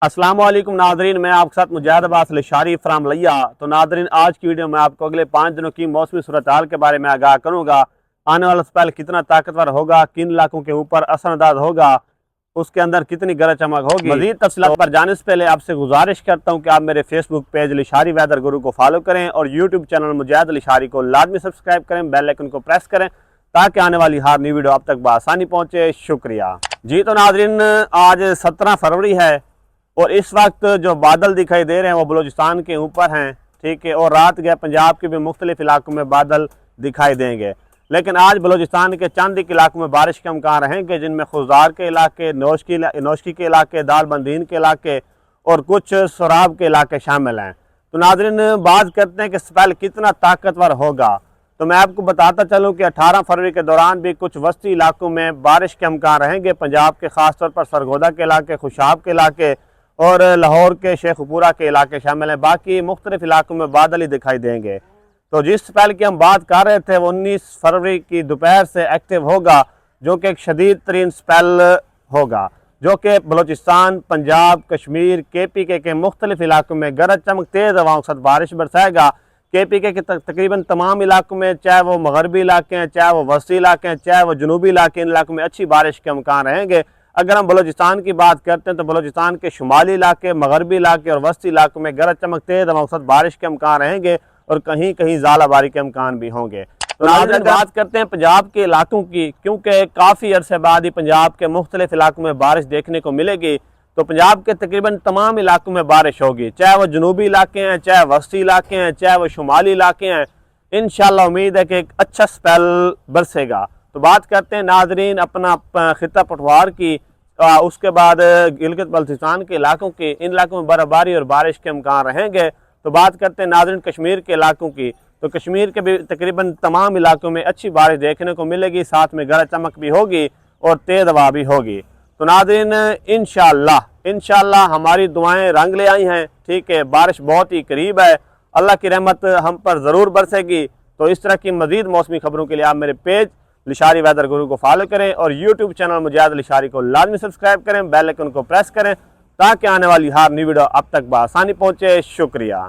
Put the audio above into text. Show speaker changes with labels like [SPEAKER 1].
[SPEAKER 1] अस्सलाम वालेकुम नादरीन, मैं आपके साथ मुजाहिद अब्बास लिशारी फ्राम लिया। तो नादरीन, आज की वीडियो में आपको अगले 5 दिनों की मौसमी सूरत-हाल के बारे में आगाह करूँगा। आने वाला स्पेल कितना ताकतवर होगा, किन इलाकों के ऊपर असरअंदाज होगा, उसके अंदर कितनी गरज चमक होगी। मज़ीद तफसीलात पर जाने से पहले आपसे गुजारिश करता हूँ कि आप मेरे फेसबुक पेज लिशारी वेदर गुरु को फॉलो करें और यूट्यूब चैनल मुजाहिद लिशारी को लाजमी सब्सक्राइब करें, बेल आइकन को प्रेस करें ताकि आने वाली हर नई वीडियो आप तक बआसानी पहुँचे। शुक्रिया जी। तो नादरीन, आज 17 फरवरी है और इस वक्त जो बादल दिखाई दे रहे हैं वो बलूचिस्तान के ऊपर हैं, ठीक है। और रात गए पंजाब के भी मुख्तलिफ इलाकों में बादल दिखाई देंगे, लेकिन आज बलूचिस्तान के चंद इलाकों में बारिश के इम्कान रहेंगे, जिनमें खुजार के इलाके, नौशकी के इलाके, दालबंदीन के इलाके और कुछ सराब के इलाके शामिल हैं। तो नाज़रीन, बात करते हैं कि स्पेल कितना ताकतवर होगा। तो मैं आपको बताता चलूँ कि 18 फरवरी के दौरान भी कुछ वस्ती इलाकों में बारिश के इम्कान रहेंगे। पंजाब के ख़ासतौर पर सरगोदा के इलाके, खुशाब के इलाके और लाहौर के शेखपुरा के इलाके शामिल हैं। बाकी मुख्तलिफ इलाकों में बादल ही दिखाई देंगे। तो जिस स्पेल की हम बात कर रहे थे वो 19 फरवरी की दोपहर से एक्टिव होगा, जो कि एक शदीद तरीन स्पेल होगा, जो कि बलूचिस्तान, पंजाब, कश्मीर, KPK के मुख्तलिफ इलाकों में गरज चमक, तेज़ हवाओं के साथ बारिश बरसाएगा। KPK के तकरीबन तमाम इलाकों में, चाहे वो मगरबी इलाके हैं, चाहे वो वस्ती इलाके हैं, चाहे वो जनूबी इलाके, इन इलाकों में अच्छी बारिश के इम्कान रहेंगे। अगर हम बलूचिस्तान की बात करते हैं तो बलूचिस्तान के शुमाली इलाके, मगरबी इलाके और वस्ती इलाकों में गरज चमक, तेज़ हवाओं के साथ बारिश के इम्कान रहेंगे और कहीं कहीं ज़ालाबारी के इम्कान भी होंगे। तो नाज़रीन, बात करते हैं पंजाब के इलाकों की, क्योंकि काफ़ी अरसे बाद ही पंजाब के मुख्तलिफ इलाकों में बारिश देखने को मिलेगी। तो पंजाब के तकरीबन तमाम इलाकों में बारिश होगी, चाहे वो जनूबी इलाके हैं, चाहे वस्ती इलाके हैं, चाहे वो शुमाली इलाके हैं। इंशाअल्लाह उम्मीद है कि एक अच्छा स्पेल बरसेगा। तो बात करते हैं नाज़रीन अपना खित्ता पठवार की, उसके बाद गिलगित बल्तिस्तान के इलाकों की। इन इलाकों में बर्फबारी और बारिश के इम्कान रहेंगे। तो बात करते हैं नाज़रीन कश्मीर के इलाकों की। तो कश्मीर के भी तकरीबन तमाम इलाकों में अच्छी बारिश देखने को मिलेगी, साथ में गरज चमक भी होगी और तेज़ हवा भी होगी। तो नाज़रीन, इंशाअल्लाह हमारी दुआएं रंग ले आई हैं, ठीक है। बारिश बहुत ही करीब है, अल्लाह की रहमत हम पर ज़रूर बरसेगी। तो इस तरह की मज़ीद मौसमी खबरों के लिए आप मेरे पेज लिशारी वेदर गुरु को फॉलो करें और यूट्यूब चैनल मुजाहिद लिशारी को लाजमी सब्सक्राइब करें, बेल आइकन को प्रेस करें ताकि आने वाली हर नई वीडियो अब तक बआसानी पहुँचे। शुक्रिया।